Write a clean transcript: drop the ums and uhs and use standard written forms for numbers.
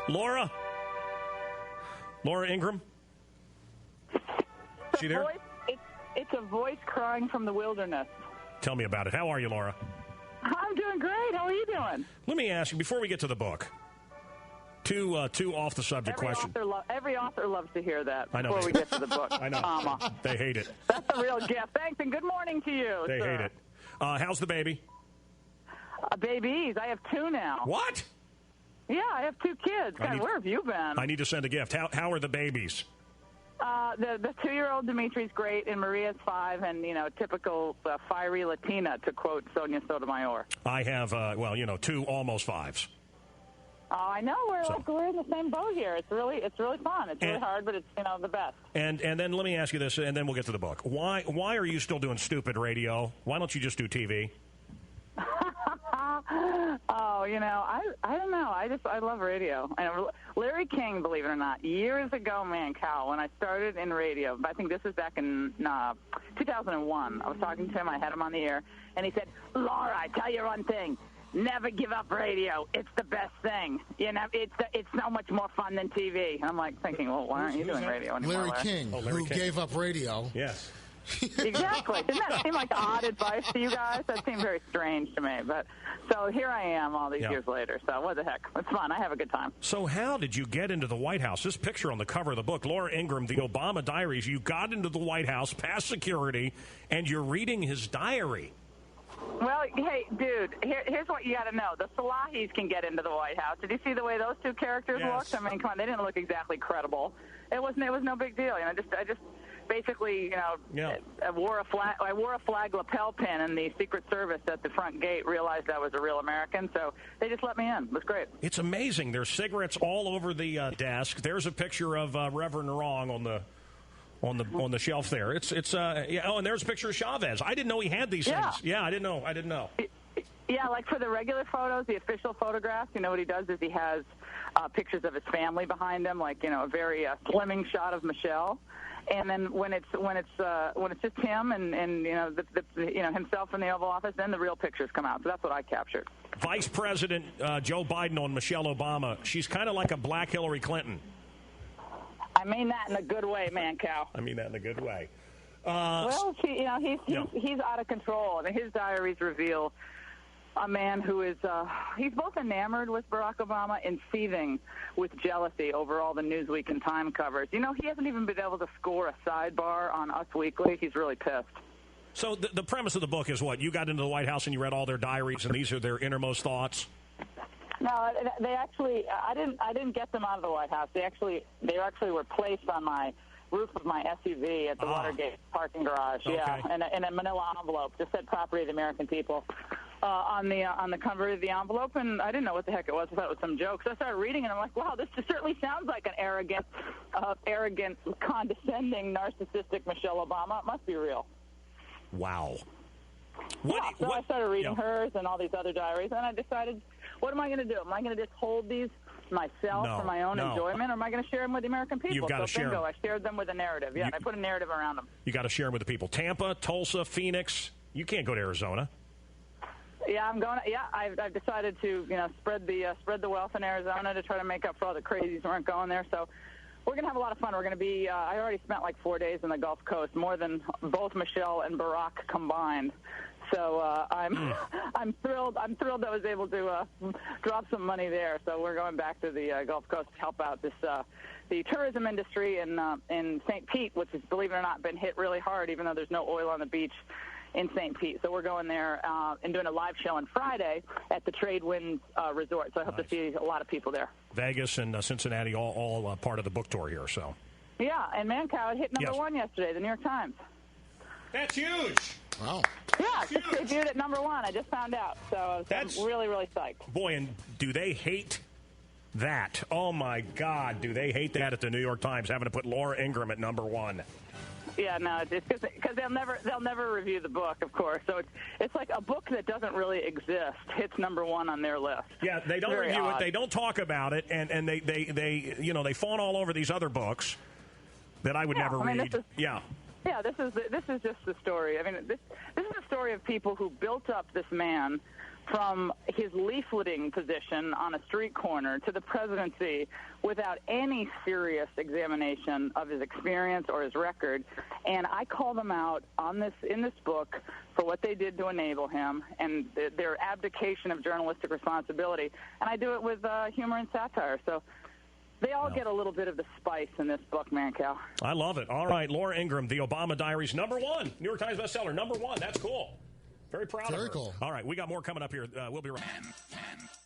Laura? Laura Ingraham? She there? It's a voice crying from the wilderness. Tell me about it. How are you, Laura? I'm doing great. How are you doing? Let me ask you, before we get to the book, two off-the-subject questions. Every author loves to hear that I know before we get to the book. I know. Comma. They hate it. That's a real gift. Thanks, and good morning to you, They sir. hate it. How's the baby? Babies. I have 2 now. What? Yeah, I have 2 kids. God, where have you been? I need to send a gift. How are the babies? The 2-year-old Dimitri's great, and Maria's 5, and, typical fiery Latina, to quote Sonia Sotomayor. I have, 2 almost 5s. Oh, I know. We're in the same boat here. It's really fun. It's really hard, but it's, the best. And then let me ask you this, and then we'll get to the book. Why are you still doing stupid radio? Why don't you just do TV? Oh, I don't know. I love radio. And Larry King, believe it or not, years ago, Mancow, when I started in radio, I think this was back in 2001. I was talking to him. I had him on the air, and he said, "Laura, I tell you one thing. Never give up radio. It's the best thing. It's so much more fun than TV." And I'm like thinking, well, why aren't you doing radio anymore? Larry King, who gave up radio. Yes. Exactly. Didn't that seem like odd advice to you guys? That seemed very strange to me. But so here I am all these years later. So what the heck? It's fun. I have a good time. So how did you get into the White House? This picture on the cover of the book, Laura Ingraham, the Obama Diaries. You got into the White House past security, and you're reading his diary. Well, hey, dude, here's what you got to know. The Salahis can get into the White House. Did you see the way those 2 characters looked? I mean, come on, they didn't look exactly credible. It was no big deal. I just basically, I wore a flag lapel pin, and the Secret Service at the front gate realized I was a real American, so they just let me in. It was great. It's amazing. There's cigarettes all over the desk. There's a picture of Reverend Wrong on the shelf there. And there's a picture of Chavez. I didn't know he had these things. Yeah, I didn't know. Yeah, like for the regular photos, the official photographs, what he does is he has pictures of his family behind him, like a very slimming shot of Michelle. And then when it's just him and himself in the Oval Office, then the real pictures come out. So that's what I captured. Vice President Joe Biden on Michelle Obama. She's kind of like a black Hillary Clinton. I mean that in a good way, Mancow. I mean that in a good way. Well, he's out of control. I mean, his diaries reveal a man who is he's both enamored with Barack Obama and seething with jealousy over all the Newsweek and Time covers. He hasn't even been able to score a sidebar on Us Weekly. He's really pissed. So the premise of the book is what? You got into the White House and you read all their diaries, and these are their innermost thoughts? No, they actually. I didn't get them out of the White House. They actually were placed on my roof of my SUV at the Watergate parking garage. Okay. Yeah, in a manila envelope. Just said "Property of the American People" on the cover of the envelope, and I didn't know what the heck it was. I thought it was some joke. So I started reading it, and I'm like, wow, this certainly sounds like an arrogant, condescending, narcissistic Michelle Obama. It must be real. Wow. So I started reading hers and all these other diaries, and I decided, what am I going to do? Am I going to just hold these myself for my own enjoyment, or am I going to share them with the American people? You've got to share them. I shared them with a narrative. Yeah, and I put a narrative around them. You got to share them with the people. Tampa, Tulsa, Phoenix. You can't go to Arizona. Yeah, I'm going. Yeah, I've decided to spread the wealth in Arizona to try to make up for all the crazies who aren't going there. So we're going to have a lot of fun. We're going to be. I already spent like 4 days in the Gulf Coast, more than both Michelle and Barack combined. So I'm thrilled. I'm thrilled I was able to drop some money there. So we're going back to the Gulf Coast to help out the tourism industry in St. Pete, which has, believe it or not, been hit really hard, even though there's no oil on the beach in St. Pete. So we're going there and doing a live show on Friday at the Trade Winds Resort. So I hope to see a lot of people there. Vegas and Cincinnati, all part of the book tour here. So. Yeah, and Mancow hit number 1 yesterday, the New York Times. That's huge. Wow. Yeah, it just debuted at number 1. I just found out. So I'm really, really psyched. Boy, and do they hate that? Oh, my God, do they hate that at the New York Times, having to put Laura Ingraham at number 1? Yeah, no, it's because they'll never review the book, of course. So it's like a book that doesn't really exist hits number 1 on their list. Yeah, they don't review it, they don't talk about it, and they fawn all over these other books that I would never read. Yeah, this is just the story. I mean, this is a story of people who built up this man from his leafleting position on a street corner to the presidency without any serious examination of his experience or his record. And I call them out in this book for what they did to enable him and their abdication of journalistic responsibility. And I do it with humor and satire. So they all get a little bit of the spice in this book, Mancow. I love it. All right, Laura Ingraham, The Obama Diaries, #1. New York Times bestseller, #1. That's cool. Very proud of her. Very cool. All right, we got more coming up here. We'll be right back.